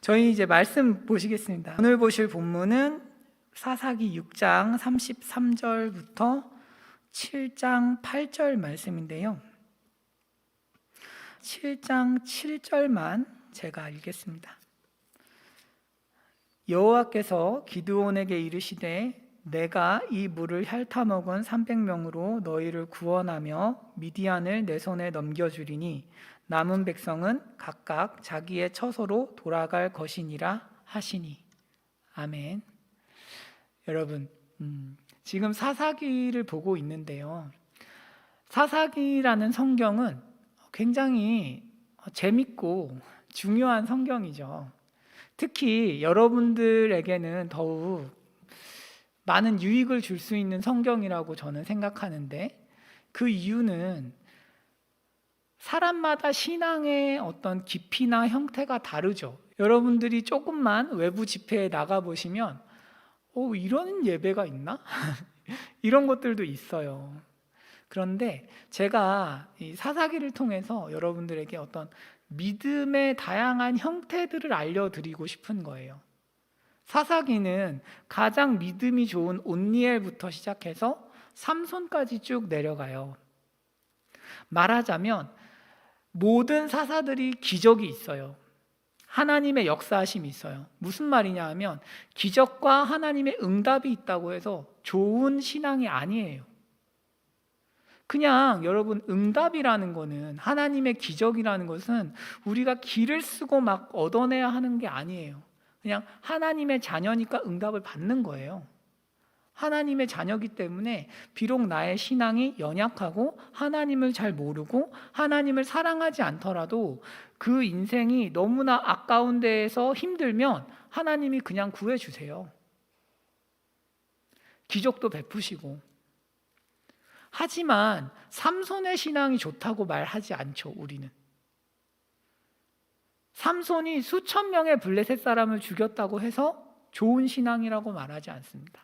저희 이제 말씀 보시겠습니다. 오늘 보실 본문은 사사기 6장 33절부터 7장 8절 말씀인데요. 7장 7절만 제가 읽겠습니다. 여호와께서 기드온에게 이르시되 내가 이 물을 핥아먹은 300명으로 너희를 구원하며 미디안을 내 손에 넘겨주리니 남은 백성은 각각 자기의 처소로 돌아갈 것이니라 하시니. 아멘. 여러분, 지금 사사기를 보고 있는데요. 사사기라는 성경은 굉장히 재밌고 중요한 성경이죠. 특히 여러분들에게는 더욱 많은 유익을 줄 수 있는 성경이라고 저는 생각하는데, 그 이유는 사람마다 신앙의 어떤 깊이나 형태가 다르죠. 여러분들이 조금만 외부 집회에 나가보시면 이런 예배가 있나? 이런 것들도 있어요. 그런데 제가 이 사사기를 통해서 여러분들에게 어떤 믿음의 다양한 형태들을 알려드리고 싶은 거예요. 사사기는 가장 믿음이 좋은 온니엘부터 시작해서 삼손까지 쭉 내려가요. 말하자면 모든 사사들이 기적이 있어요. 하나님의 역사하심이 있어요. 무슨 말이냐 하면 기적과 하나님의 응답이 있다고 해서 좋은 신앙이 아니에요. 그냥 여러분, 응답이라는 거는, 하나님의 기적이라는 것은 우리가 기를 쓰고 막 얻어내야 하는 게 아니에요. 그냥 하나님의 자녀니까 응답을 받는 거예요. 하나님의 자녀이기 때문에 비록 나의 신앙이 연약하고 하나님을 잘 모르고 하나님을 사랑하지 않더라도 그 인생이 너무나 아까운 데에서 힘들면 하나님이 그냥 구해주세요. 기적도 베푸시고. 하지만 삼손의 신앙이 좋다고 말하지 않죠, 우리는. 삼손이 수천 명의 블레셋 사람을 죽였다고 해서 좋은 신앙이라고 말하지 않습니다.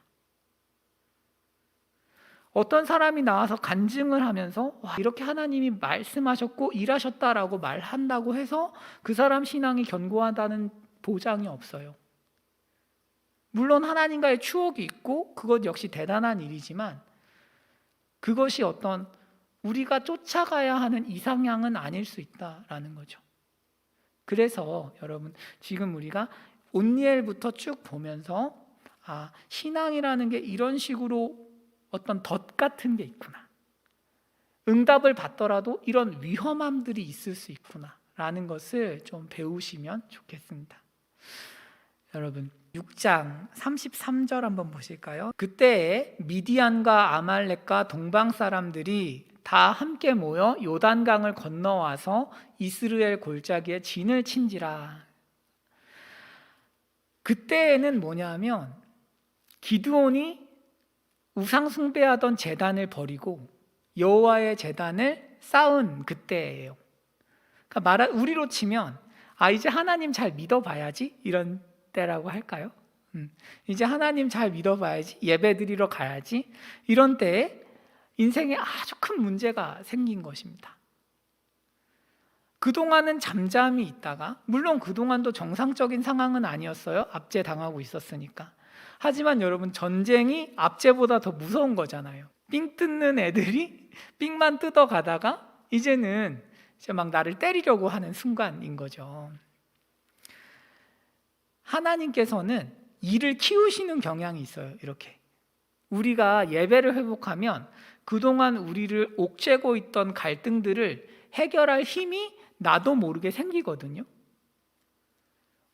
어떤 사람이 나와서 간증을 하면서 이렇게 하나님이 말씀하셨고 일하셨다라고 말한다고 해서 그 사람 신앙이 견고하다는 보장이 없어요. 물론 하나님과의 추억이 있고 그것 역시 대단한 일이지만 그것이 어떤 우리가 쫓아가야 하는 이상향은 아닐 수 있다라는 거죠. 그래서 여러분, 지금 우리가 온니엘부터 쭉 보면서 신앙이라는 게 이런 식으로 어떤 덫 같은 게 있구나, 응답을 받더라도 이런 위험함들이 있을 수 있구나 라는 것을 좀 배우시면 좋겠습니다. 여러분, 6장 33절 한번 보실까요? 그때에 미디안과 아말렉과 동방 사람들이 다 함께 모여 요단강을 건너와서 이스라엘 골짜기에 진을 친지라. 그때에는 뭐냐면 기드온이 우상 숭배하던 제단을 버리고 여호와의 제단을 쌓은 그때예요. 그러니까 우리로 치면 이제 하나님 잘 믿어봐야지 이런 때라고 할까요? 이제 하나님 잘 믿어봐야지, 예배드리러 가야지, 이런 때에 인생에 아주 큰 문제가 생긴 것입니다. 그동안은 잠잠히 있다가, 물론 그동안도 정상적인 상황은 아니었어요. 압제당하고 있었으니까. 하지만 여러분, 전쟁이 압제보다 더 무서운 거잖아요. 삥 뜯는 애들이 삥만 뜯어가다가 이제는 이제 막 나를 때리려고 하는 순간인 거죠. 하나님께서는 일을 키우시는 경향이 있어요. 이렇게 우리가 예배를 회복하면 그동안 우리를 옥죄고 있던 갈등들을 해결할 힘이 나도 모르게 생기거든요.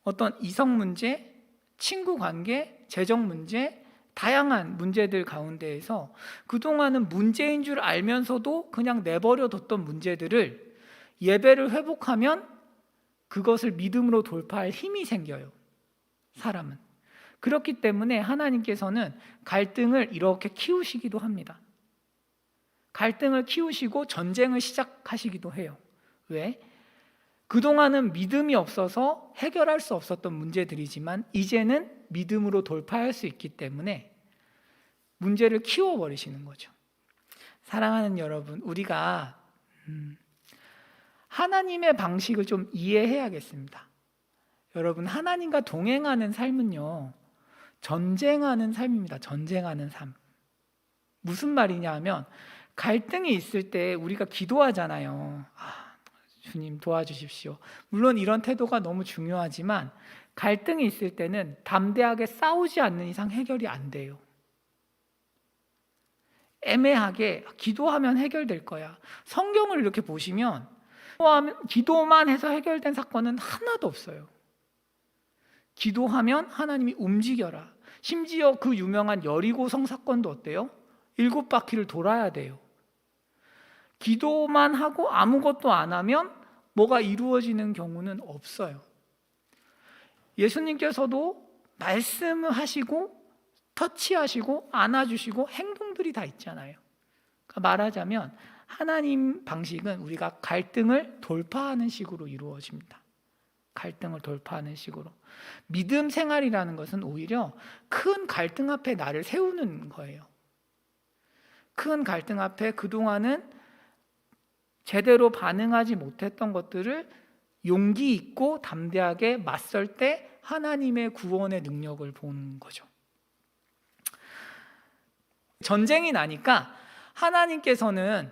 어떤 이성 문제, 친구 관계, 재정 문제, 다양한 문제들 가운데에서 그동안은 문제인 줄 알면서도 그냥 내버려 뒀던 문제들을 예배를 회복하면 그것을 믿음으로 돌파할 힘이 생겨요, 사람은. 그렇기 때문에 하나님께서는 갈등을 이렇게 키우시기도 합니다. 갈등을 키우시고 전쟁을 시작하시기도 해요. 왜? 그동안은 믿음이 없어서 해결할 수 없었던 문제들이지만 이제는 믿음으로 돌파할 수 있기 때문에 문제를 키워버리시는 거죠. 사랑하는 여러분, 우리가 하나님의 방식을 좀 이해해야겠습니다. 여러분, 하나님과 동행하는 삶은요, 전쟁하는 삶입니다. 전쟁하는 삶. 무슨 말이냐 하면, 갈등이 있을 때 우리가 기도하잖아요. 주님 도와주십시오. 물론 이런 태도가 너무 중요하지만 갈등이 있을 때는 담대하게 싸우지 않는 이상 해결이 안 돼요. 애매하게 기도하면 해결될 거야. 성경을 이렇게 보시면 기도만 해서 해결된 사건은 하나도 없어요. 기도하면 하나님이 움직여라. 심지어 그 유명한 여리고성 사건도 어때요? 7바퀴를 돌아야 돼요. 기도만 하고 아무것도 안 하면 뭐가 이루어지는 경우는 없어요. 예수님께서도 말씀을 하시고 터치하시고 안아주시고 행동들이 다 있잖아요. 그러니까 말하자면 하나님 방식은 우리가 갈등을 돌파하는 식으로 이루어집니다. 갈등을 돌파하는 식으로. 믿음 생활이라는 것은 오히려 큰 갈등 앞에 나를 세우는 거예요. 큰 갈등 앞에 그동안은 제대로 반응하지 못했던 것들을 용기 있고 담대하게 맞설 때 하나님의 구원의 능력을 보는 거죠. 전쟁이 나니까 하나님께서는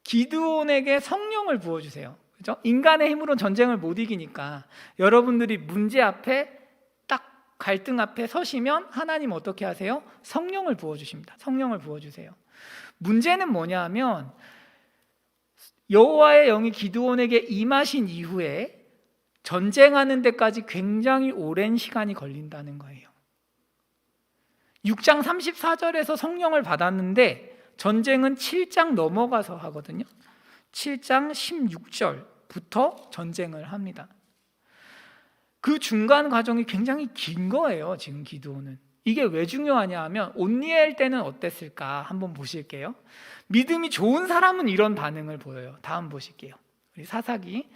기드온에게 성령을 부어주세요. 그죠? 인간의 힘으로는 전쟁을 못 이기니까 여러분들이 문제 앞에 딱 갈등 앞에 서시면 하나님 어떻게 하세요? 성령을 부어주십니다. 성령을 부어주세요. 문제는 뭐냐 하면 여호와의 영이 기드온에게 임하신 이후에 전쟁하는 데까지 굉장히 오랜 시간이 걸린다는 거예요. 6장 34절에서 성령을 받았는데 전쟁은 7장 넘어가서 하거든요. 7장 16절부터 전쟁을 합니다. 그 중간 과정이 굉장히 긴 거예요. 지금 기드온은. 이게 왜 중요하냐 하면 온니엘 때는 어땠을까 한번 보실게요. 믿음이 좋은 사람은 이런 반응을 보여요. 다음 보실게요. 우리 사사기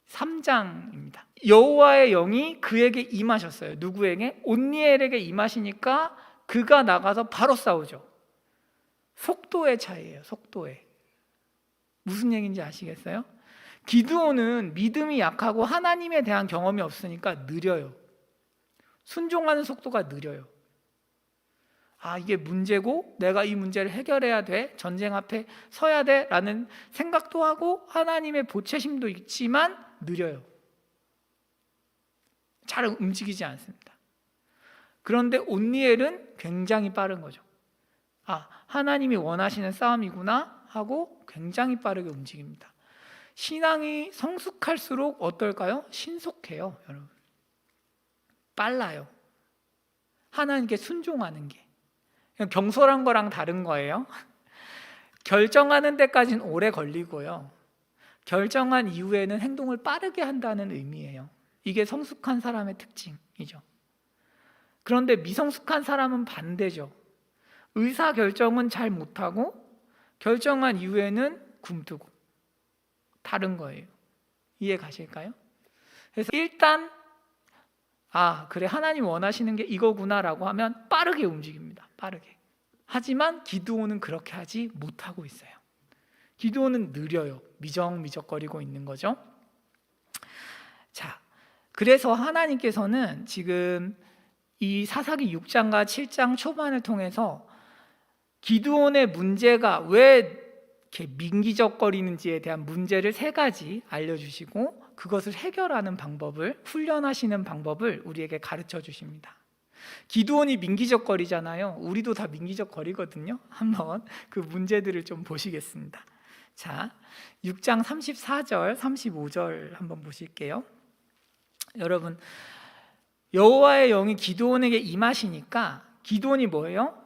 3장입니다. 여호와의 영이 그에게 임하셨어요. 누구에게? 온니엘에게 임하시니까 그가 나가서 바로 싸우죠. 속도의 차이예요. 속도의. 무슨 얘기인지 아시겠어요? 기드온은 믿음이 약하고 하나님에 대한 경험이 없으니까 느려요. 순종하는 속도가 느려요. 이게 문제고 내가 이 문제를 해결해야 돼, 전쟁 앞에 서야 돼 라는 생각도 하고 하나님의 보채심도 있지만 느려요. 잘 움직이지 않습니다. 그런데 온니엘은 굉장히 빠른 거죠. 하나님이 원하시는 싸움이구나 하고 굉장히 빠르게 움직입니다. 신앙이 성숙할수록 어떨까요? 신속해요, 여러분. 빨라요. 하나님께 순종하는 게. 경솔한 거랑 다른 거예요. 결정하는 데까지는 오래 걸리고요. 결정한 이후에는 행동을 빠르게 한다는 의미예요. 이게 성숙한 사람의 특징이죠. 그런데 미성숙한 사람은 반대죠. 의사결정은 잘 못하고 결정한 이후에는 굼뜨고 다른 거예요. 이해 가실까요? 그래서 일단 그래, 하나님 원하시는 게 이거구나라고 하면 빠르게 움직입니다. 빠르게. 하지만 기드온은 그렇게 하지 못하고 있어요. 기드온은 느려요. 미적미적거리고 있는 거죠. 자, 그래서 하나님께서는 지금 이 사사기 6장과 7장 초반을 통해서 기드온의 문제가 왜 이렇게 민기적거리는지에 대한 문제를 3가지 알려주시고 그것을 해결하는 방법을, 훈련하시는 방법을 우리에게 가르쳐 주십니다. 기드온이 민기적거리잖아요. 우리도 다 민기적거리거든요. 한번 그 문제들을 좀 보시겠습니다. 자, 6장 34절, 35절 한번 보실게요. 여러분, 여호와의 영이 기드온에게 임하시니까 기드온이 뭐예요?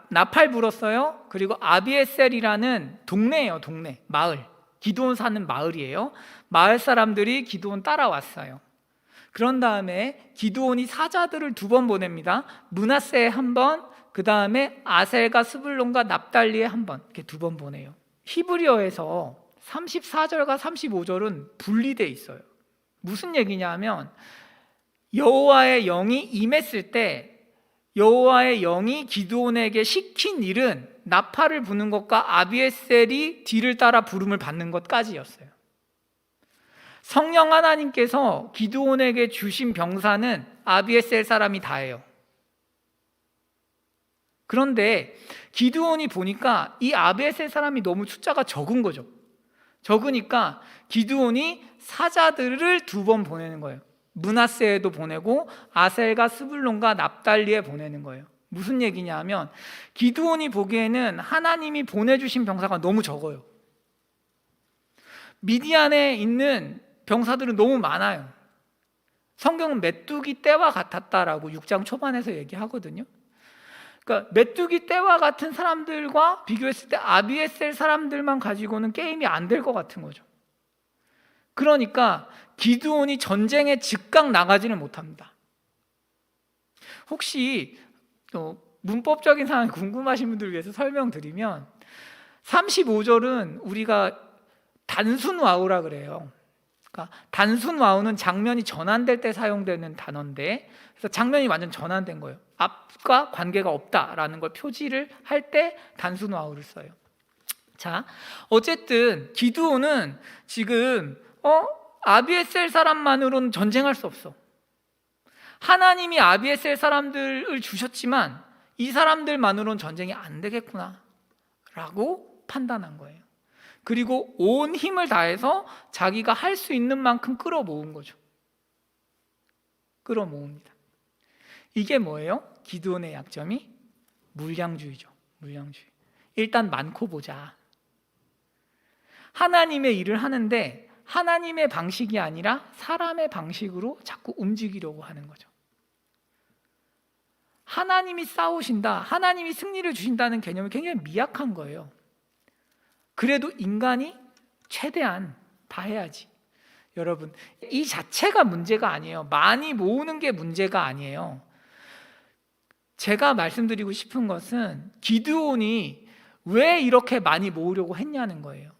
나팔 불었어요. 그리고 아비에셀이라는 동네예요. 동네, 마을. 기드온 사는 마을이에요. 마을 사람들이 기드온 따라왔어요. 그런 다음에 기드온이 사자들을 2번 보냅니다. 므낫세에 1번, 그 다음에 아셀과 스불론과 납달리에 1번, 이렇게 2번 보내요. 히브리어에서 34절과 35절은 분리되어 있어요. 무슨 얘기냐면 여호와의 영이 임했을 때 여호와의 영이 기드온에게 시킨 일은 나팔을 부는 것과 아비에셀이 뒤를 따라 부름을 받는 것까지였어요. 성령 하나님께서 기드온에게 주신 병사는 아비에셀 사람이 다예요. 그런데 기드온이 보니까 이 아비에셀 사람이 너무 숫자가 적은 거죠. 적으니까 기드온이 사자들을 2번 보내는 거예요. 므낫세에도 보내고 아셀과 스불론과 납달리에 보내는 거예요. 무슨 얘기냐 하면 기드온이 보기에는 하나님이 보내주신 병사가 너무 적어요. 미디안에 있는 병사들은 너무 많아요. 성경은 메뚜기 떼와 같았다라고 6장 초반에서 얘기하거든요. 그러니까 메뚜기 떼와 같은 사람들과 비교했을 때 아비에셀 사람들만 가지고는 게임이 안 될 것 같은 거죠. 그러니까 기드온이 전쟁에 즉각 나가지는 못합니다. 혹시 문법적인 상황이 궁금하신 분들을 위해서 설명드리면 35절은 우리가 단순 와우라 그래요. 그러니까 단순 와우는 장면이 전환될 때 사용되는 단어인데, 그래서 장면이 완전 전환된 거예요. 앞과 관계가 없다라는 걸 표지를 할 때 단순 와우를 써요. 자, 어쨌든 기드온은 지금 아비에셀 사람만으로는 전쟁할 수 없어. 하나님이 아비에셀 사람들을 주셨지만 이 사람들만으로는 전쟁이 안 되겠구나 라고 판단한 거예요. 그리고 온 힘을 다해서 자기가 할 수 있는 만큼 끌어모은 거죠. 끌어모읍니다. 이게 뭐예요? 기드온의 약점이 물량주의죠. 물량주의. 일단 많고 보자. 하나님의 일을 하는데 하나님의 방식이 아니라 사람의 방식으로 자꾸 움직이려고 하는 거죠. 하나님이 싸우신다, 하나님이 승리를 주신다는 개념이 굉장히 미약한 거예요. 그래도 인간이 최대한 다 해야지. 여러분, 이 자체가 문제가 아니에요. 많이 모으는 게 문제가 아니에요. 제가 말씀드리고 싶은 것은 기드온이 왜 이렇게 많이 모으려고 했냐는 거예요.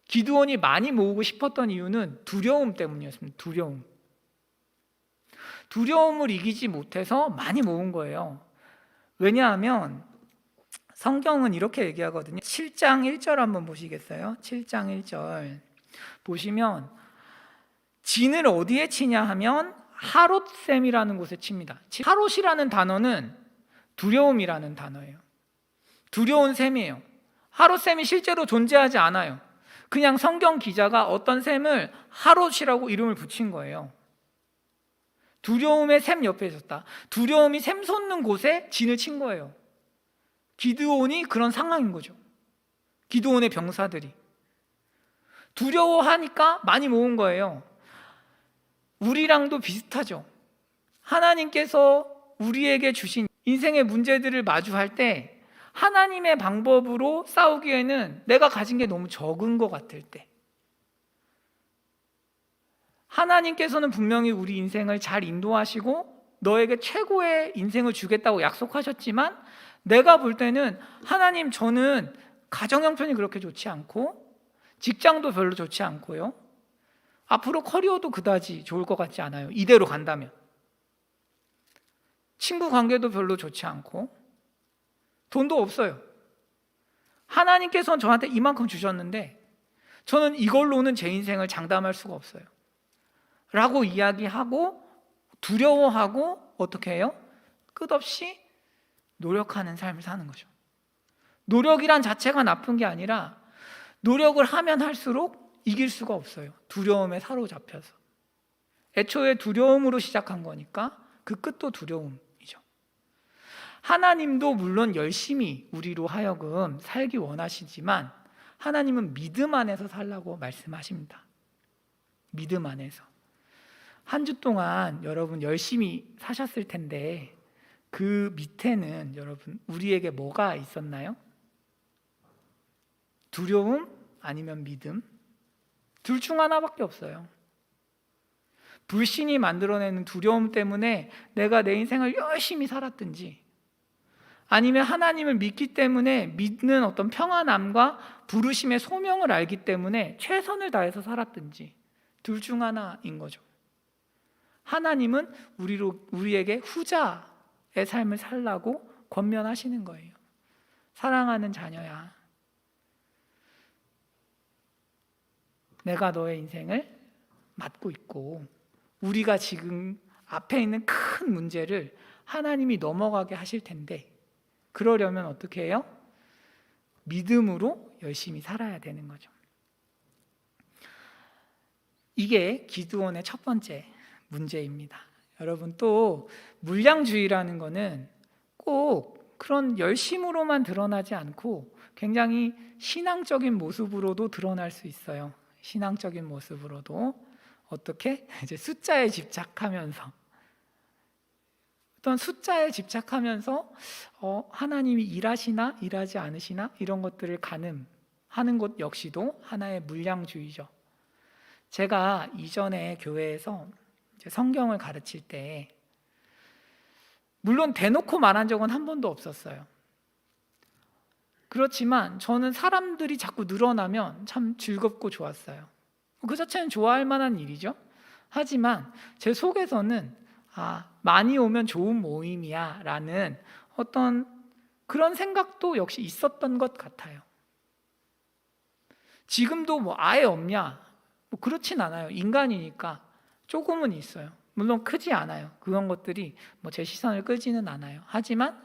기드온이 많이 모으고 싶었던 이유는 두려움 때문이었습니다. 두려움을 이기지 못해서 많이 모은 거예요. 왜냐하면 성경은 이렇게 얘기하거든요. 7장 1절 한번 보시겠어요? 7장 1절 보시면 진을 어디에 치냐 하면 하롯샘이라는 곳에 칩니다. 하롯이라는 단어는 두려움이라는 단어예요. 두려운 샘이에요. 하롯샘이 실제로 존재하지 않아요. 그냥 성경 기자가 어떤 샘을 하롯이라고 이름을 붙인 거예요. 두려움의 샘 옆에 있었다. 두려움이 샘 솟는 곳에 진을 친 거예요. 기드온이 그런 상황인 거죠. 기드온의 병사들이 두려워하니까 많이 모은 거예요. 우리랑도 비슷하죠. 하나님께서 우리에게 주신 인생의 문제들을 마주할 때 하나님의 방법으로 싸우기에는 내가 가진 게 너무 적은 것 같을 때, 하나님께서는 분명히 우리 인생을 잘 인도하시고 너에게 최고의 인생을 주겠다고 약속하셨지만 내가 볼 때는 하나님, 저는 가정 형편이 그렇게 좋지 않고 직장도 별로 좋지 않고요, 앞으로 커리어도 그다지 좋을 것 같지 않아요. 이대로 간다면 친구 관계도 별로 좋지 않고 돈도 없어요. 하나님께서는 저한테 이만큼 주셨는데 저는 이걸로는 제 인생을 장담할 수가 없어요 라고 이야기하고 두려워하고 어떻게 해요? 끝없이 노력하는 삶을 사는 거죠. 노력이란 자체가 나쁜 게 아니라 노력을 하면 할수록 이길 수가 없어요. 두려움에 사로잡혀서. 애초에 두려움으로 시작한 거니까 그 끝도 두려움이죠. 하나님도 물론 열심히 우리로 하여금 살기 원하시지만 하나님은 믿음 안에서 살라고 말씀하십니다. 믿음 안에서. 한 주 동안 여러분 열심히 사셨을 텐데 그 밑에는 여러분 우리에게 뭐가 있었나요? 두려움 아니면 믿음? 둘 중 하나밖에 없어요. 불신이 만들어내는 두려움 때문에 내가 내 인생을 열심히 살았든지, 아니면 하나님을 믿기 때문에 믿는 어떤 평안함과 부르심의 소명을 알기 때문에 최선을 다해서 살았든지, 둘 중 하나인 거죠. 하나님은 우리에게 후자의 삶을 살라고 권면하시는 거예요. 사랑하는 자녀야, 내가 너의 인생을 맞고 있고, 우리가 지금 앞에 있는 큰 문제를 하나님이 넘어가게 하실 텐데, 그러려면 어떻게 해요? 믿음으로 열심히 살아야 되는 거죠. 이게 기드온의 첫 번째 문제입니다. 여러분, 또 물량주의라는 거는 꼭 그런 열심으로만 드러나지 않고 굉장히 신앙적인 모습으로도 드러날 수 있어요. 신앙적인 모습으로도. 어떻게? 이제 숫자에 집착하면서, 어떤 숫자에 집착하면서 하나님이 일하시나 일하지 않으시나 이런 것들을 가늠하는 것 역시도 하나의 물량주의죠. 제가 이전에 교회에서 이제 성경을 가르칠 때, 물론 대놓고 말한 적은 한 번도 없었어요. 그렇지만 저는 사람들이 자꾸 늘어나면 참 즐겁고 좋았어요. 그 자체는 좋아할 만한 일이죠. 하지만 제 속에서는 많이 오면 좋은 모임이야 라는 어떤 그런 생각도 역시 있었던 것 같아요. 지금도 뭐 아예 없냐? 뭐 그렇진 않아요. 인간이니까 조금은 있어요. 물론 크지 않아요. 그런 것들이 뭐 제 시선을 끄지는 않아요. 하지만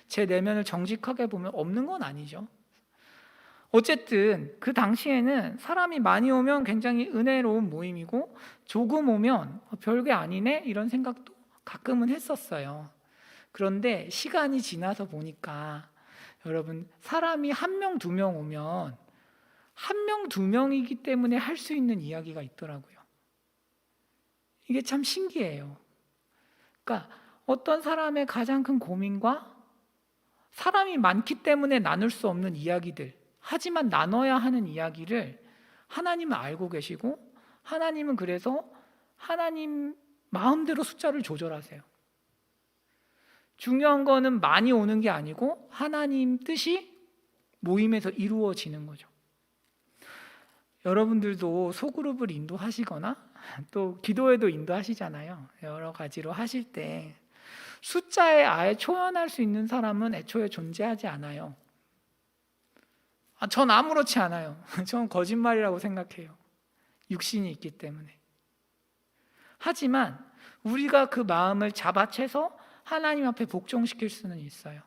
제 내면을 정직하게 보면 없는 건 아니죠. 어쨌든 그 당시에는 사람이 많이 오면 굉장히 은혜로운 모임이고, 조금 오면 별게 아니네 이런 생각도 가끔은 했었어요. 그런데 시간이 지나서 보니까, 여러분, 사람이 한 명, 두 명 오면 한 명, 두 명이기 때문에 할 수 있는 이야기가 있더라고요. 이게 참 신기해요. 그러니까 어떤 사람의 가장 큰 고민과 사람이 많기 때문에 나눌 수 없는 이야기들, 하지만 나눠야 하는 이야기를 하나님은 알고 계시고, 하나님은 그래서 하나님 마음대로 숫자를 조절하세요. 중요한 거는 많이 오는 게 아니고 하나님 뜻이 모임에서 이루어지는 거죠. 여러분들도 소그룹을 인도하시거나 또 기도회도 인도하시잖아요. 여러 가지로 하실 때 숫자에 아예 초연할 수 있는 사람은 애초에 존재하지 않아요. 전 아무렇지 않아요. 전 거짓말이라고 생각해요. 육신이 있기 때문에. 하지만 우리가 그 마음을 잡아채서 하나님 앞에 복종시킬 수는 있어요.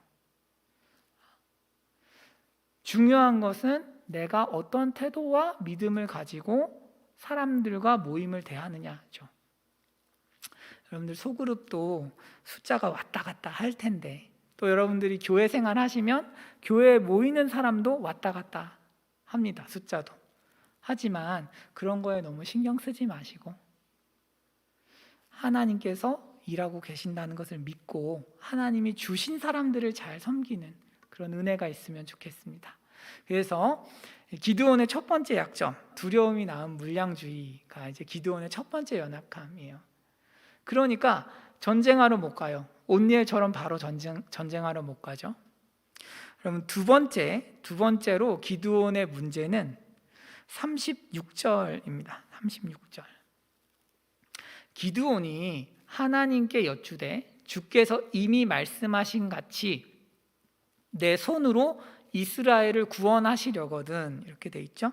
중요한 것은 내가 어떤 태도와 믿음을 가지고 사람들과 모임을 대하느냐죠. 여러분들 소그룹도 숫자가 왔다 갔다 할 텐데, 또 여러분들이 교회 생활 하시면 교회에 모이는 사람도 왔다 갔다 합니다. 숫자도. 하지만 그런 거에 너무 신경 쓰지 마시고 하나님께서 일하고 계신다는 것을 믿고 하나님이 주신 사람들을 잘 섬기는 그런 은혜가 있으면 좋겠습니다. 그래서 기드온의 첫 번째 약점, 두려움이 낳은 물량주의가 이제 기드온의 첫 번째 연약함이에요. 그러니까 전쟁하러 못 가요. 온니엘처럼 바로 전쟁하러 못 가죠. 그러면 두 번째로 기드온의 문제는 36절입니다. 36절. 기드온이 하나님께 여쭈되 주께서 이미 말씀하신 같이 내 손으로 이스라엘을 구원하시려거든, 이렇게 돼 있죠.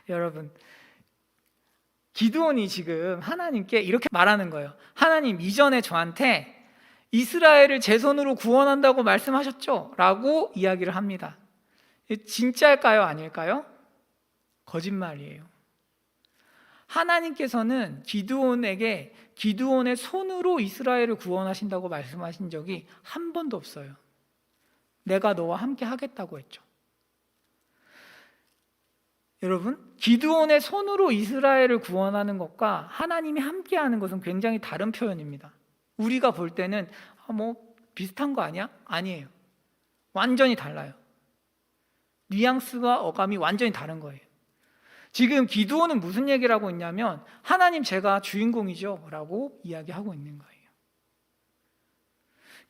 여러분, 기드온이 지금 하나님께 이렇게 말하는 거예요. 하나님, 이전에 저한테 이스라엘을 제 손으로 구원한다고 말씀하셨죠? 라고 이야기를 합니다. 진짜일까요? 아닐까요? 거짓말이에요. 하나님께서는 기드온에게 기드온의 손으로 이스라엘을 구원하신다고 말씀하신 적이 한 번도 없어요. 내가 너와 함께 하겠다고 했죠. 여러분, 기드온의 손으로 이스라엘을 구원하는 것과 하나님이 함께하는 것은 굉장히 다른 표현입니다. 우리가 볼 때는 뭐 비슷한 거 아니야? 아니에요. 완전히 달라요. 뉘앙스와 어감이 완전히 다른 거예요. 지금 기드온은 무슨 얘기를 하고 있냐면, 하나님, 제가 주인공이죠 라고 이야기하고 있는 거예요.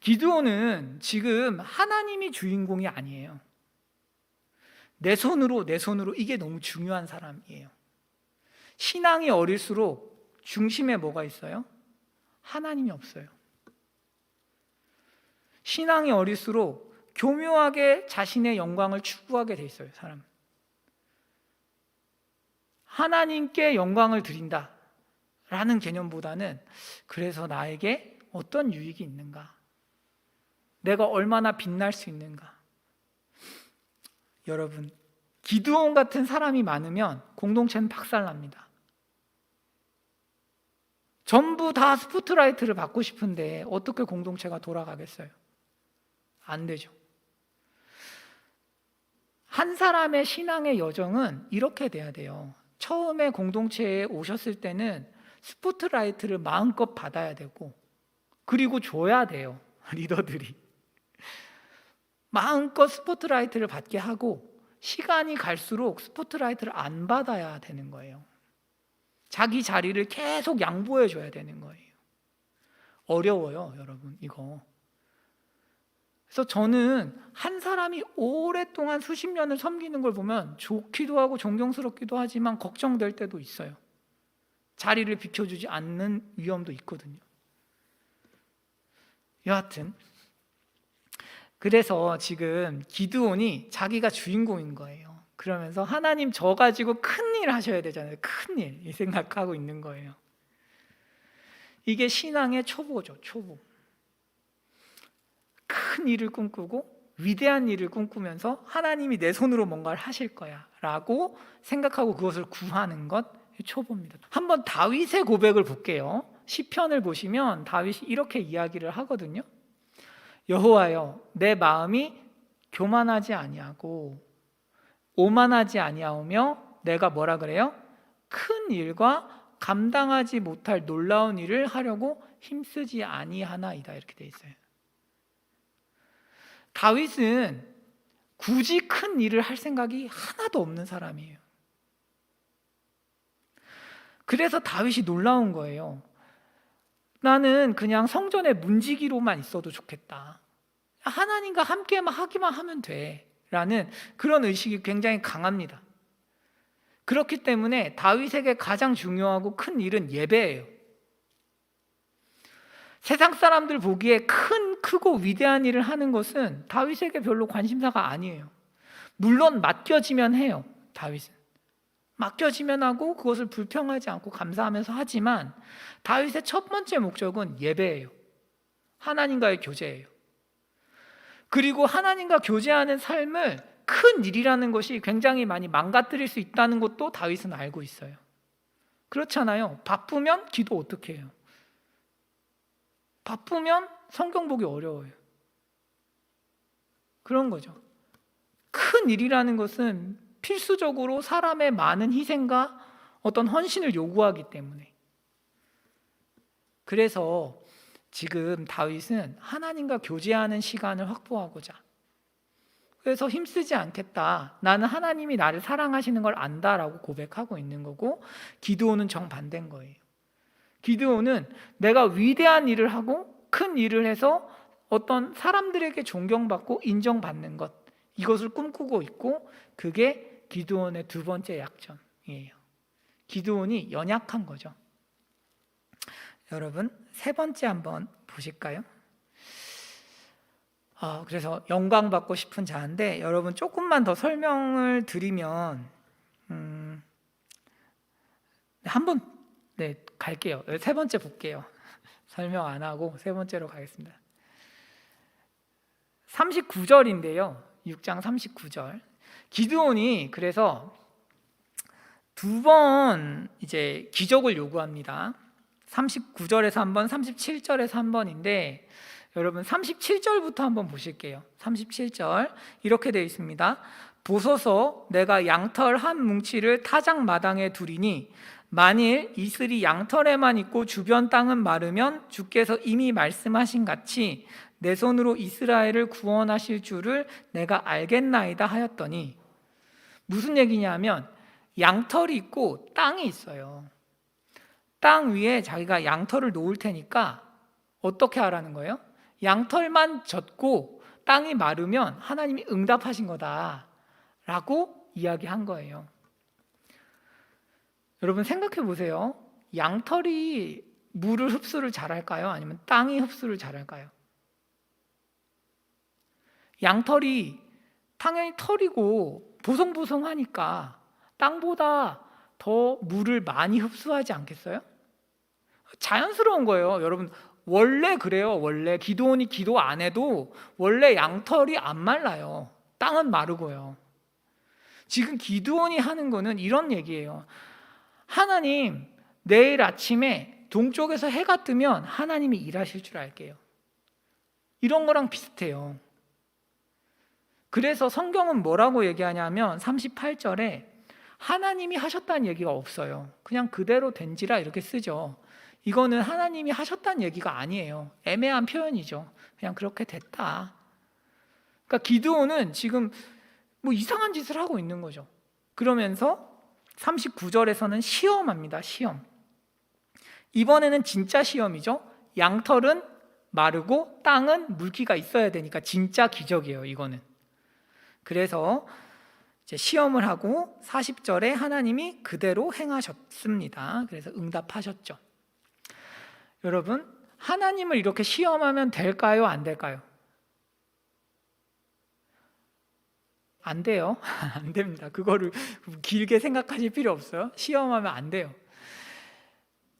기드온은 지금 하나님이 주인공이 아니에요. 내 손으로 이게 너무 중요한 사람이에요. 신앙이 어릴수록 중심에 뭐가 있어요? 하나님이 없어요. 신앙이 어릴수록 교묘하게 자신의 영광을 추구하게 돼 있어요, 사람. 하나님께 영광을 드린다 라는 개념보다는 그래서 나에게 어떤 유익이 있는가, 내가 얼마나 빛날 수 있는가. 여러분, 기드온 같은 사람이 많으면 공동체는 박살납니다. 전부 다 스포트라이트를 받고 싶은데 어떻게 공동체가 돌아가겠어요? 안 되죠. 한 사람의 신앙의 여정은 이렇게 돼야 돼요. 처음에 공동체에 오셨을 때는 스포트라이트를 마음껏 받아야 되고, 그리고 줘야 돼요. 리더들이 마음껏 스포트라이트를 받게 하고, 시간이 갈수록 스포트라이트를 안 받아야 되는 거예요. 자기 자리를 계속 양보해 줘야 되는 거예요. 어려워요, 여러분, 이거. 그래서 저는 한 사람이 오랫동안 수십 년을 섬기는 걸 보면 좋기도 하고 존경스럽기도 하지만 걱정될 때도 있어요. 자리를 비켜주지 않는 위험도 있거든요. 여하튼 그래서 지금 기드온이 자기가 주인공인 거예요. 그러면서 하나님 저 가지고 큰일 하셔야 되잖아요. 큰일 이 생각하고 있는 거예요. 이게 신앙의 초보죠. 초보. 큰 일을 꿈꾸고 위대한 일을 꿈꾸면서 하나님이 내 손으로 뭔가를 하실 거야 라고 생각하고 그것을 구하는 것, 초보입니다. 한번 다윗의 고백을 볼게요. 시편을 보시면 다윗이 이렇게 이야기를 하거든요. 여호와여, 내 마음이 교만하지 아니하고 오만하지 아니하오며 내가 뭐라 그래요? 큰 일과 감당하지 못할 놀라운 일을 하려고 힘쓰지 아니하나이다, 이렇게 돼 있어요. 다윗은 굳이 큰 일을 할 생각이 하나도 없는 사람이에요. 그래서 다윗이 놀라운 거예요. 나는 그냥 성전에 문지기로만 있어도 좋겠다. 하나님과 함께만 하기만 하면 돼 라는 그런 의식이 굉장히 강합니다. 그렇기 때문에 다윗에게 가장 중요하고 큰 일은 예배예요. 세상 사람들 보기에 크고 위대한 일을 하는 것은 다윗에게 별로 관심사가 아니에요. 물론 맡겨지면 해요. 다윗은 맡겨지면 하고 그것을 불평하지 않고 감사하면서 하지만 다윗의 첫 번째 목적은 예배예요. 하나님과의 교제예요. 그리고 하나님과 교제하는 삶을 큰 일이라는 것이 굉장히 많이 망가뜨릴 수 있다는 것도 다윗은 알고 있어요. 그렇잖아요. 바쁘면 기도 어떻게 해요? 바쁘면 성경 보기 어려워요. 그런 거죠. 큰 일이라는 것은 필수적으로 사람의 많은 희생과 어떤 헌신을 요구하기 때문에. 그래서 지금 다윗은 하나님과 교제하는 시간을 확보하고자, 그래서 힘쓰지 않겠다, 나는 하나님이 나를 사랑하시는 걸 안다라고 고백하고 있는 거고, 기드온은 정반대인 거예요. 기드온은 내가 위대한 일을 하고 큰 일을 해서 어떤 사람들에게 존경받고 인정받는 것, 이것을 꿈꾸고 있고, 그게 기드온의 두 번째 약점이에요. 기드온이 연약한 거죠. 여러분, 세 번째 한번 보실까요? 그래서 영광받고 싶은 자인데, 여러분 조금만 더 설명을 드리면 한번 갈게요. 세 번째 볼게요. 설명 안 하고 세 번째로 가겠습니다. 39절인데요. 6장 39절. 기드온이 그래서 두 번 이제 기적을 요구합니다. 39절에서 한 번, 37절에서 한 번인데, 여러분 37절부터 한번 보실게요. 37절 이렇게 되어 있습니다. 보소서, 내가 양털 한 뭉치를 타작 마당에 두리니 만일 이슬이 양털에만 있고 주변 땅은 마르면 주께서 이미 말씀하신 같이 내 손으로 이스라엘을 구원하실 줄을 내가 알겠나이다 하였더니, 무슨 얘기냐면 양털이 있고 땅이 있어요. 땅 위에 자기가 양털을 놓을 테니까 어떻게 하라는 거예요? 양털만 젖고 땅이 마르면 하나님이 응답하신 거다 라고 이야기한 거예요. 여러분 생각해 보세요. 양털이 물을 흡수를 잘할까요? 아니면 땅이 흡수를 잘할까요? 양털이 당연히 털이고 보송보송하니까 땅보다 더 물을 많이 흡수하지 않겠어요? 자연스러운 거예요. 여러분, 원래 그래요. 원래 기도원이 기도 안 해도 원래 양털이 안 말라요. 땅은 마르고요. 지금 기도원이 하는 거는 이런 얘기예요. 하나님, 내일 아침에 동쪽에서 해가 뜨면 하나님이 일하실 줄 알게요. 이런 거랑 비슷해요. 그래서 성경은 뭐라고 얘기하냐면 38절에 하나님이 하셨다는 얘기가 없어요. 그냥 그대로 된지라 이렇게 쓰죠. 이거는 하나님이 하셨다는 얘기가 아니에요. 애매한 표현이죠. 그냥 그렇게 됐다. 그러니까 기드온은 지금 뭐 이상한 짓을 하고 있는 거죠. 그러면서 39절에서는 시험합니다. 시험. 이번에는 진짜 시험이죠. 양털은 마르고 땅은 물기가 있어야 되니까 진짜 기적이에요. 이거는. 그래서 이제 시험을 하고 40절에 하나님이 그대로 행하셨습니다. 그래서 응답하셨죠. 여러분, 하나님을 이렇게 시험하면 될까요? 안 될까요? 안 돼요. 안 됩니다. 그거를 길게 생각하실 필요 없어요. 시험하면 안 돼요.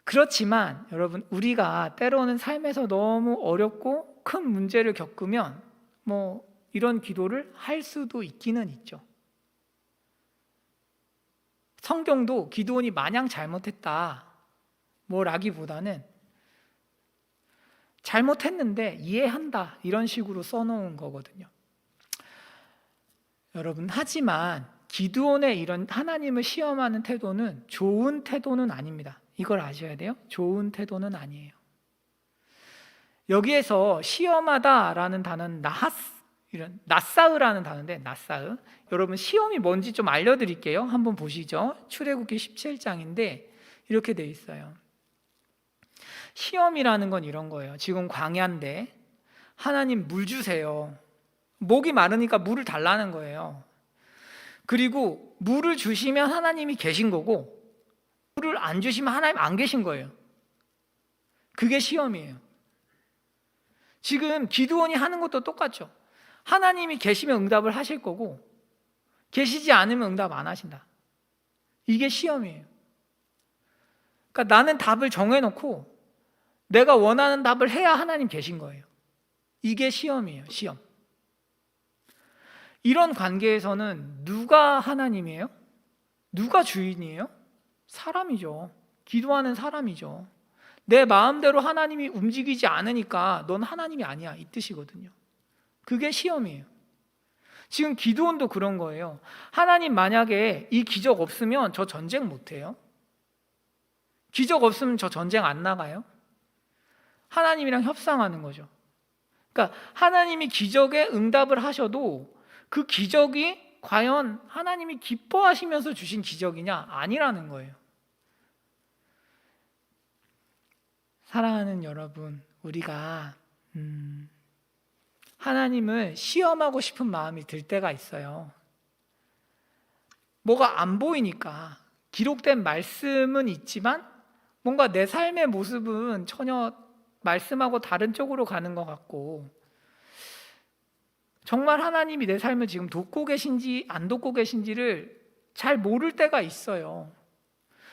그렇지만 여러분, 우리가 때로는 삶에서 너무 어렵고 큰 문제를 겪으면 뭐 이런 기도를 할 수도 있기는 있죠. 성경도 기드온이 마냥 잘못했다 뭐라기보다는 잘못했는데 이해한다 이런 식으로 써놓은 거거든요. 여러분, 하지만 기드온의 이런 하나님을 시험하는 태도는 좋은 태도는 아닙니다. 이걸 아셔야 돼요. 좋은 태도는 아니에요. 여기에서 시험하다라는 단어는 나사으라는 단어인데, 나사으. 여러분, 시험이 뭔지 좀 알려드릴게요. 한번 보시죠. 출애굽기 17장인데 이렇게 돼 있어요. 시험이라는 건 이런 거예요. 지금 광야인데 하나님 물 주세요. 목이 마르니까 물을 달라는 거예요. 그리고 물을 주시면 하나님이 계신 거고, 물을 안 주시면 하나님 안 계신 거예요. 그게 시험이에요. 지금 기드온이 하는 것도 똑같죠. 하나님이 계시면 응답을 하실 거고, 계시지 않으면 응답 안 하신다. 이게 시험이에요. 그러니까 나는 답을 정해놓고 내가 원하는 답을 해야 하나님 계신 거예요. 이게 시험이에요. 시험. 이런 관계에서는 누가 하나님이에요? 누가 주인이에요? 사람이죠. 기도하는 사람이죠. 내 마음대로 하나님이 움직이지 않으니까 넌 하나님이 아니야, 이 뜻이거든요. 그게 시험이에요. 지금 기드온도 그런 거예요. 하나님, 만약에 이 기적 없으면 저 전쟁 못해요? 기적 없으면 저 전쟁 안 나가요? 하나님이랑 협상하는 거죠. 그러니까 하나님이 기적에 응답을 하셔도 그 기적이 과연 하나님이 기뻐하시면서 주신 기적이냐? 아니라는 거예요. 사랑하는 여러분, 우리가 하나님을 시험하고 싶은 마음이 들 때가 있어요. 뭐가 안 보이니까. 기록된 말씀은 있지만 뭔가 내 삶의 모습은 전혀 말씀하고 다른 쪽으로 가는 것 같고, 정말 하나님이 내 삶을 지금 돕고 계신지 안 돕고 계신지를 잘 모를 때가 있어요.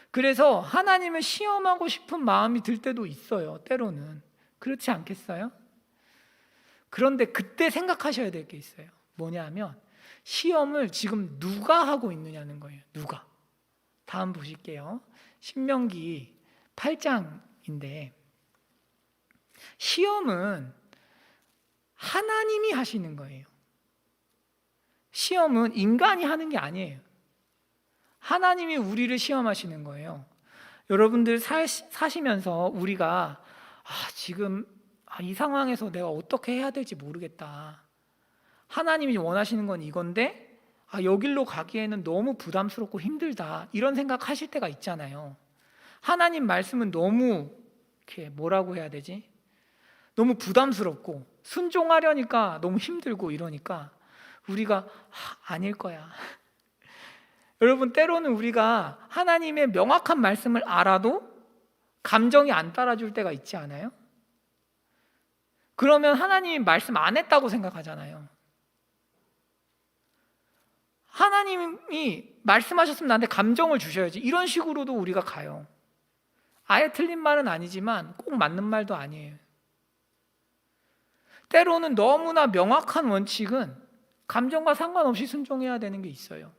그래서 하나님을 시험하고 싶은 마음이 들 때도 있어요. 때로는. 그렇지 않겠어요? 그런데 그때 생각하셔야 될 게 있어요. 뭐냐면 시험을 지금 누가 하고 있느냐는 거예요. 누가. 다음 보실게요. 신명기 8장인데 시험은 하나님이 하시는 거예요. 시험은 인간이 하는 게 아니에요. 하나님이 우리를 시험하시는 거예요. 여러분들 사시면서 우리가 지금 이 상황에서 내가 어떻게 해야 될지 모르겠다. 하나님이 원하시는 건 이건데 여길로 가기에는 너무 부담스럽고 힘들다. 이런 생각하실 때가 있잖아요. 하나님 말씀은 너무 이렇게 뭐라고 해야 되지? 너무 부담스럽고 순종하려니까 너무 힘들고 이러니까 우리가 아닐 거야. 여러분, 때로는 우리가 하나님의 명확한 말씀을 알아도 감정이 안 따라줄 때가 있지 않아요? 그러면 하나님이 말씀 안 했다고 생각하잖아요. 하나님이 말씀하셨으면 나한테 감정을 주셔야지. 이런 식으로도 우리가 가요. 아예 틀린 말은 아니지만 꼭 맞는 말도 아니에요. 때로는 너무나 명확한 원칙은 감정과 상관없이 순종해야 되는 게 있어요.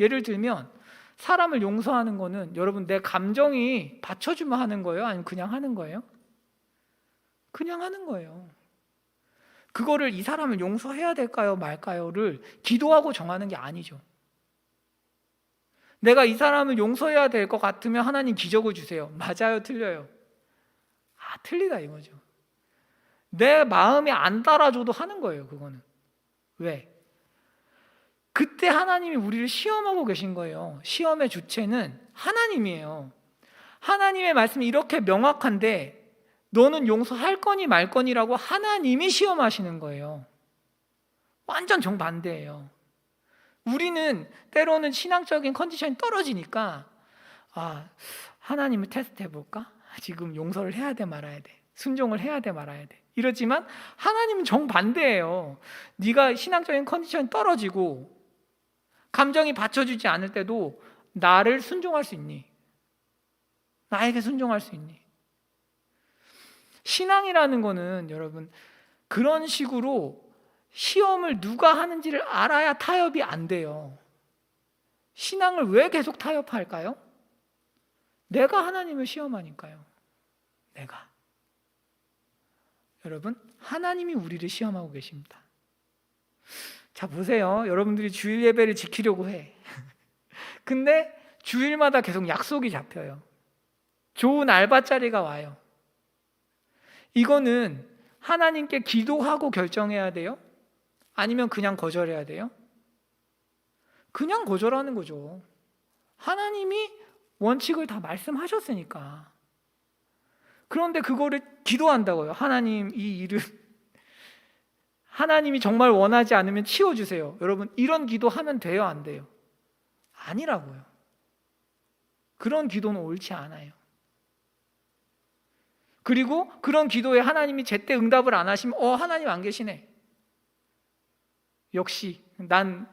예를 들면 사람을 용서하는 거는 여러분 내 감정이 받쳐주면 하는 거예요? 아니면 그냥 하는 거예요? 그냥 하는 거예요. 그거를 이 사람을 용서해야 될까요? 말까요?를 기도하고 정하는 게 아니죠. 내가 이 사람을 용서해야 될 것 같으면 하나님 기적을 주세요. 맞아요? 틀려요? 틀리다 이거죠. 내 마음이 안 따라줘도 하는 거예요. 그거는. 왜? 그때 하나님이 우리를 시험하고 계신 거예요. 시험의 주체는 하나님이에요. 하나님의 말씀이 이렇게 명확한데 너는 용서할 거니 말 거니라고 하나님이 시험하시는 거예요. 완전 정반대예요. 우리는 때로는 신앙적인 컨디션이 떨어지니까 하나님을 테스트해 볼까? 지금 용서를 해야 돼 말아야 돼. 순종을 해야 돼 말아야 돼. 이러지만 하나님은 정반대예요. 네가 신앙적인 컨디션이 떨어지고 감정이 받쳐주지 않을 때도 나를 순종할 수 있니? 나에게 순종할 수 있니? 신앙이라는 거는 여러분 그런 식으로 시험을 누가 하는지를 알아야 타협이 안 돼요. 신앙을 왜 계속 타협할까요? 내가 하나님을 시험하니까요. 내가. 여러분, 하나님이 우리를 시험하고 계십니다. 자, 보세요. 여러분들이 주일 예배를 지키려고 해. 근데 주일마다 계속 약속이 잡혀요. 좋은 알바자리가 와요. 이거는 하나님께 기도하고 결정해야 돼요? 아니면 그냥 거절해야 돼요? 그냥 거절하는 거죠. 하나님이 원칙을 다 말씀하셨으니까. 그런데 그거를 기도한다고요. 하나님, 이 일은 하나님이 정말 원하지 않으면 치워주세요. 여러분, 이런 기도하면 돼요? 안 돼요? 아니라고요. 그런 기도는 옳지 않아요. 그리고 그런 기도에 하나님이 제때 응답을 안 하시면 하나님 안 계시네. 역시 난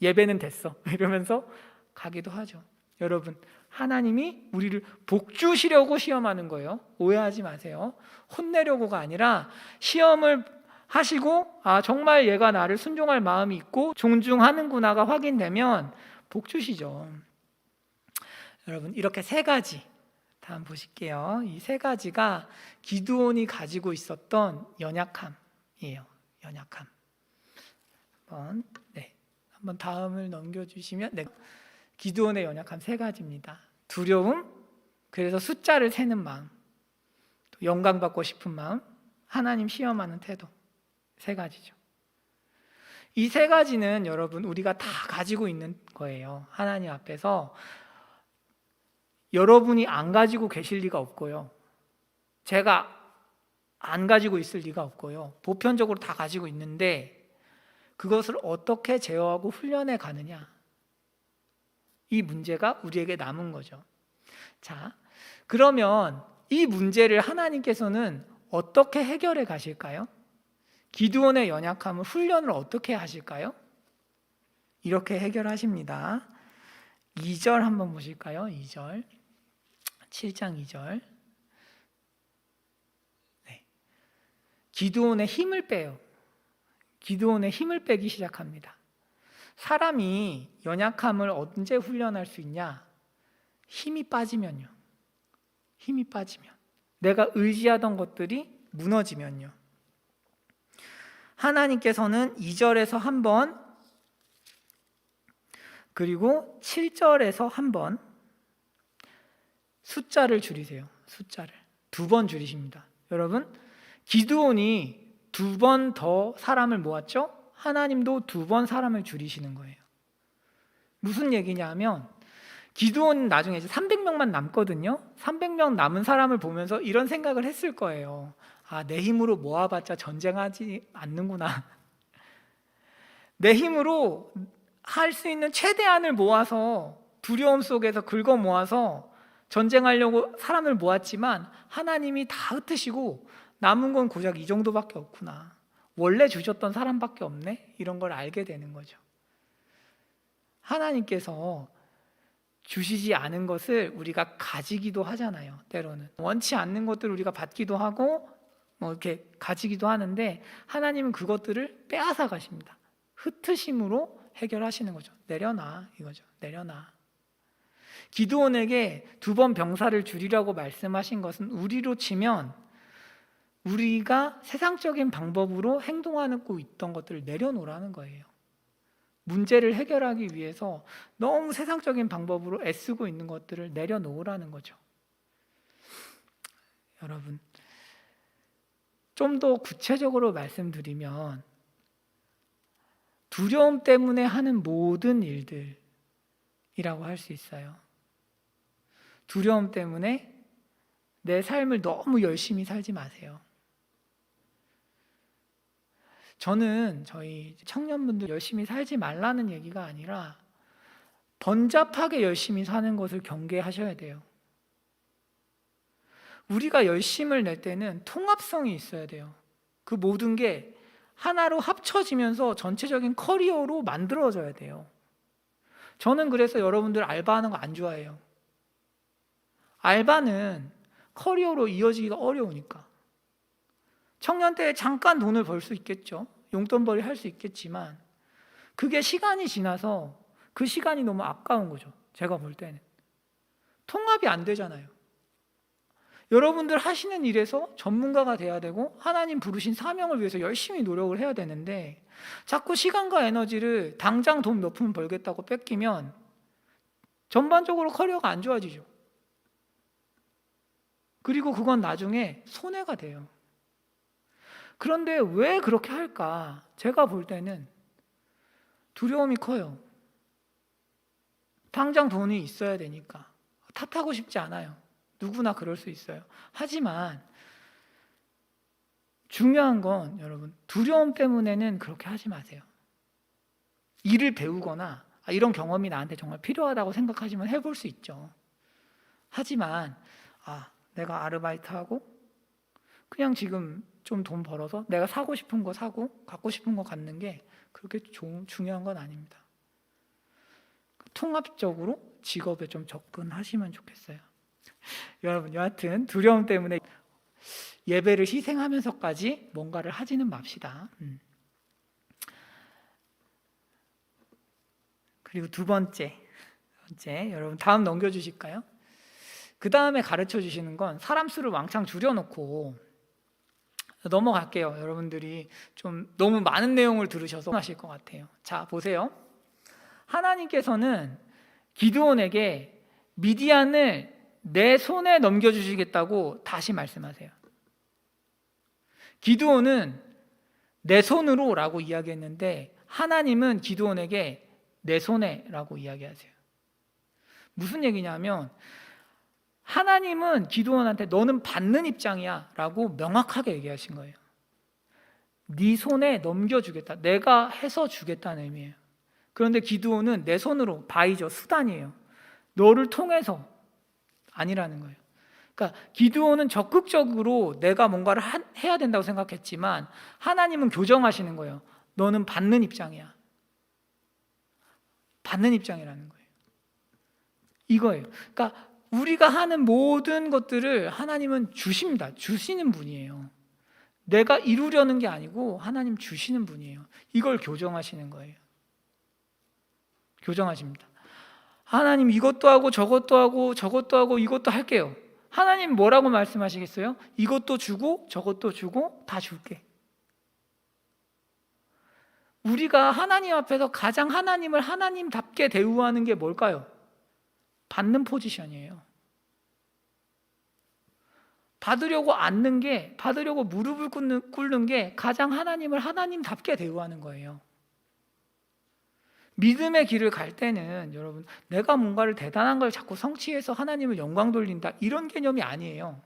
예배는 됐어. 이러면서 가기도 하죠. 여러분, 하나님이 우리를 복주시려고 시험하는 거예요. 오해하지 마세요. 혼내려고가 아니라 시험을 하시고 정말 얘가 나를 순종할 마음이 있고 존중하는구나가 확인되면 복주시죠. 여러분, 이렇게 세 가지 다음 보실게요. 이 세 가지가 기드온이 가지고 있었던 연약함이에요. 연약함. 한번 다음을 넘겨주시면 기드온의 연약함 세 가지입니다. 두려움, 그래서 숫자를 세는 마음, 또 영광받고 싶은 마음, 하나님 시험하는 태도. 세 가지죠. 이 세 가지는 여러분 우리가 다 가지고 있는 거예요. 하나님 앞에서 여러분이 안 가지고 계실 리가 없고요. 제가 안 가지고 있을 리가 없고요. 보편적으로 다 가지고 있는데 그것을 어떻게 제어하고 훈련해 가느냐, 이 문제가 우리에게 남은 거죠. 자, 그러면 이 문제를 하나님께서는 어떻게 해결해 가실까요? 기드온의 연약함을 훈련을 어떻게 하실까요? 이렇게 해결하십니다. 2절 한번 보실까요? 2절 7장 2절. 기드온의 힘을 빼요. 기드온의 힘을 빼기 시작합니다. 사람이 연약함을 언제 훈련할 수 있냐? 힘이 빠지면요. 힘이 빠지면. 내가 의지하던 것들이 무너지면요. 하나님께서는 2절에서 한 번, 그리고 7절에서 한 번 숫자를 줄이세요. 숫자를 2번 줄이십니다. 여러분, 기드온이 2번 더 사람을 모았죠? 하나님도 2번 사람을 줄이시는 거예요. 무슨 얘기냐면 기드온은 나중에 이제 300명만 남거든요. 300명 남은 사람을 보면서 이런 생각을 했을 거예요. 내 힘으로 모아봤자 전쟁하지 않는구나. 내 힘으로 할 수 있는 최대한을 모아서 두려움 속에서 긁어 모아서 전쟁하려고 사람을 모았지만 하나님이 다 흩으시고 남은 건 고작 이 정도밖에 없구나. 원래 주셨던 사람밖에 없네. 이런 걸 알게 되는 거죠. 하나님께서 주시지 않은 것을 우리가 가지기도 하잖아요. 때로는 원치 않는 것들을 우리가 받기도 하고 뭐 이렇게 가지기도 하는데, 하나님은 그것들을 빼앗아 가십니다. 흩으심으로 해결하시는 거죠. 내려놔, 이거죠. 내려놔. 기드온에게 2번 병사를 줄이라고 말씀하신 것은 우리로 치면 우리가 세상적인 방법으로 행동하고 있던 것들을 내려놓으라는 거예요. 문제를 해결하기 위해서 너무 세상적인 방법으로 애쓰고 있는 것들을 내려놓으라는 거죠. 여러분, 좀 더 구체적으로 말씀드리면 두려움 때문에 하는 모든 일들이라고 할 수 있어요. 두려움 때문에 내 삶을 너무 열심히 살지 마세요. 저는 저희 청년분들 열심히 살지 말라는 얘기가 아니라 번잡하게 열심히 사는 것을 경계하셔야 돼요. 우리가 열심을 낼 때는 통합성이 있어야 돼요. 그 모든 게 하나로 합쳐지면서 전체적인 커리어로 만들어져야 돼요. 저는 그래서 여러분들 알바하는 거 안 좋아해요. 알바는 커리어로 이어지기가 어려우니까. 청년 때 잠깐 돈을 벌 수 있겠죠. 용돈벌이 할 수 있겠지만 그게 시간이 지나서 그 시간이 너무 아까운 거죠. 제가 볼 때는 통합이 안 되잖아요. 여러분들 하시는 일에서 전문가가 돼야 되고 하나님 부르신 사명을 위해서 열심히 노력을 해야 되는데, 자꾸 시간과 에너지를 당장 돈 몇 푼 벌겠다고 뺏기면 전반적으로 커리어가 안 좋아지죠. 그리고 그건 나중에 손해가 돼요. 그런데 왜 그렇게 할까? 제가 볼 때는 두려움이 커요. 당장 돈이 있어야 되니까. 탓하고 싶지 않아요. 누구나 그럴 수 있어요. 하지만 중요한 건 여러분, 두려움 때문에는 그렇게 하지 마세요. 일을 배우거나 이런 경험이 나한테 정말 필요하다고 생각하시면 해볼 수 있죠. 하지만 내가 아르바이트하고 그냥 지금 좀 돈 벌어서 내가 사고 싶은 거 사고 갖고 싶은 거 갖는 게 그렇게 중요한 건 아닙니다. 통합적으로 직업에 좀 접근하시면 좋겠어요. 여러분, 여하튼 두려움 때문에 예배를 희생하면서까지 뭔가를 하지는 맙시다. 그리고 두 번째, 여러분 다음 넘겨주실까요? 그 다음에 가르쳐 주시는 건 사람 수를 왕창 줄여놓고, 넘어갈게요. 여러분들이 좀 너무 많은 내용을 들으셔서 하실 것 같아요. 자, 보세요. 하나님께서는 기드온에게 미디안을 내 손에 넘겨주시겠다고 다시 말씀하세요. 기드온은 내 손으로 라고 이야기했는데 하나님은 기드온에게 내 손에 라고 이야기하세요. 무슨 얘기냐면 하나님은 기드온한테 너는 받는 입장이야 라고 명확하게 얘기하신 거예요. 네 손에 넘겨주겠다, 내가 해서 주겠다는 의미예요. 그런데 기드온은 내 손으로, 바이죠, 수단이에요. 너를 통해서 아니라는 거예요. 그러니까 기드온은 적극적으로 내가 뭔가를 해야 된다고 생각했지만 하나님은 교정하시는 거예요. 너는 받는 입장이야. 받는 입장이라는 거예요. 이거예요. 그러니까 우리가 하는 모든 것들을 하나님은 주십니다. 주시는 분이에요. 내가 이루려는 게 아니고 하나님 주시는 분이에요. 이걸 교정하시는 거예요. 교정하십니다. 하나님 이것도 하고 저것도 하고 저것도 하고 이것도 할게요. 하나님 뭐라고 말씀하시겠어요? 이것도 주고 저것도 주고 다 줄게. 우리가 하나님 앞에서 가장 하나님을 하나님답게 대우하는 게 뭘까요? 받는 포지션이에요. 받으려고 앉는 게, 받으려고 무릎을 꿇는 게 가장 하나님을 하나님답게 대우하는 거예요. 믿음의 길을 갈 때는 여러분, 내가 뭔가를 대단한 걸 자꾸 성취해서 하나님을 영광 돌린다, 이런 개념이 아니에요.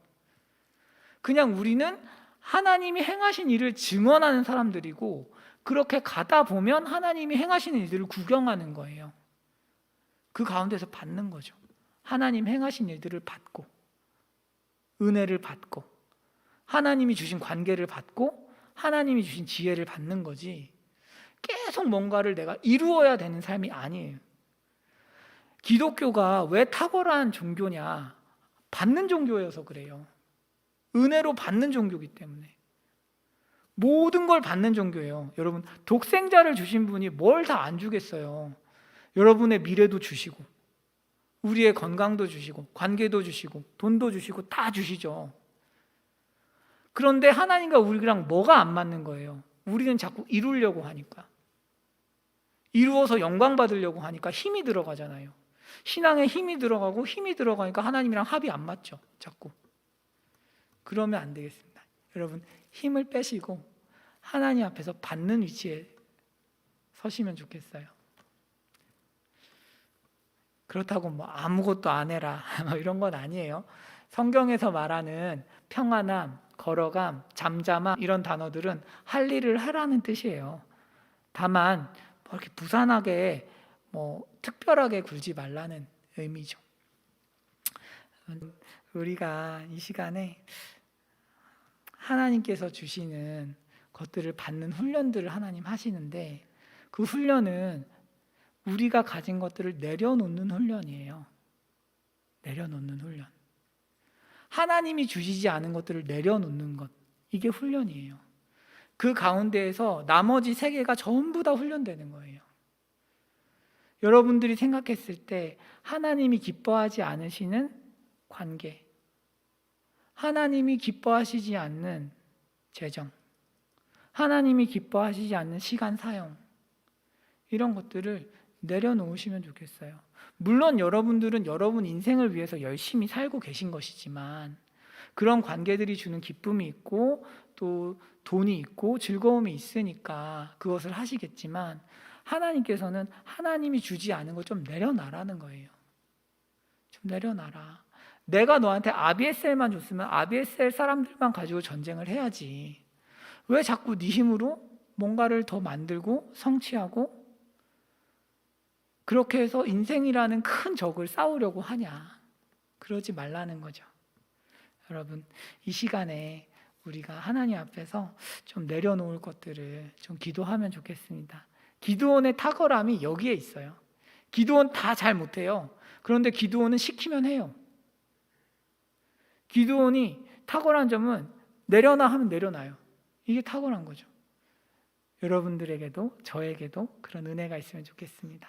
그냥 우리는 하나님이 행하신 일을 증언하는 사람들이고, 그렇게 가다 보면 하나님이 행하시는 일들을 구경하는 거예요. 그 가운데서 받는 거죠. 하나님 행하신 일들을 받고, 은혜를 받고, 하나님이 주신 관계를 받고, 하나님이 주신 지혜를 받는 거지, 계속 뭔가를 내가 이루어야 되는 삶이 아니에요. 기독교가 왜 탁월한 종교냐? 받는 종교여서 그래요. 은혜로 받는 종교이기 때문에. 모든 걸 받는 종교예요. 여러분, 독생자를 주신 분이 뭘 다 안 주겠어요. 여러분의 미래도 주시고, 우리의 건강도 주시고, 관계도 주시고, 돈도 주시고, 다 주시죠. 그런데 하나님과 우리랑 뭐가 안 맞는 거예요? 우리는 자꾸 이루려고 하니까, 이루어서 영광 받으려고 하니까 힘이 들어가잖아요. 신앙에 힘이 들어가고 힘이 들어가니까 하나님이랑 합이 안 맞죠. 자꾸. 그러면 안 되겠습니다. 여러분, 힘을 빼시고 하나님 앞에서 받는 위치에 서시면 좋겠어요. 그렇다고 뭐 아무것도 안 해라 이런 건 아니에요. 성경에서 말하는 평안함, 걸어감, 잠잠함 이런 단어들은 할 일을 하라는 뜻이에요. 다만 뭐 이렇게 부산하게 뭐 특별하게 굴지 말라는 의미죠. 우리가 이 시간에 하나님께서 주시는 것들을 받는 훈련들을 하나님 하시는데, 그 훈련은 우리가 가진 것들을 내려놓는 훈련이에요. 내려놓는 훈련. 하나님이 주시지 않은 것들을 내려놓는 것, 이게 훈련이에요. 그 가운데에서 나머지 세 개가 전부 다 훈련되는 거예요. 여러분들이 생각했을 때 하나님이 기뻐하지 않으시는 관계, 하나님이 기뻐하시지 않는 재정, 하나님이 기뻐하시지 않는 시간 사용, 이런 것들을 내려놓으시면 좋겠어요. 물론 여러분들은 여러분 인생을 위해서 열심히 살고 계신 것이지만, 그런 관계들이 주는 기쁨이 있고 또 돈이 있고 즐거움이 있으니까 그것을 하시겠지만, 하나님께서는 하나님이 주지 않은 걸 좀 내려놔라는 거예요. 좀 내려놔라. 내가 너한테 아비에셀만 줬으면 아비에셀 사람들만 가지고 전쟁을 해야지. 왜 자꾸 네 힘으로 뭔가를 더 만들고 성취하고 그렇게 해서 인생이라는 큰 적을 싸우려고 하냐? 그러지 말라는 거죠. 여러분, 이 시간에 우리가 하나님 앞에서 좀 내려놓을 것들을 좀 기도하면 좋겠습니다. 기드온의 탁월함이 여기에 있어요. 기드온 다 잘 못해요. 그런데 기드온은 시키면 해요. 기드온이 탁월한 점은 내려놔 하면 내려놔요. 이게 탁월한 거죠. 여러분들에게도 저에게도 그런 은혜가 있으면 좋겠습니다.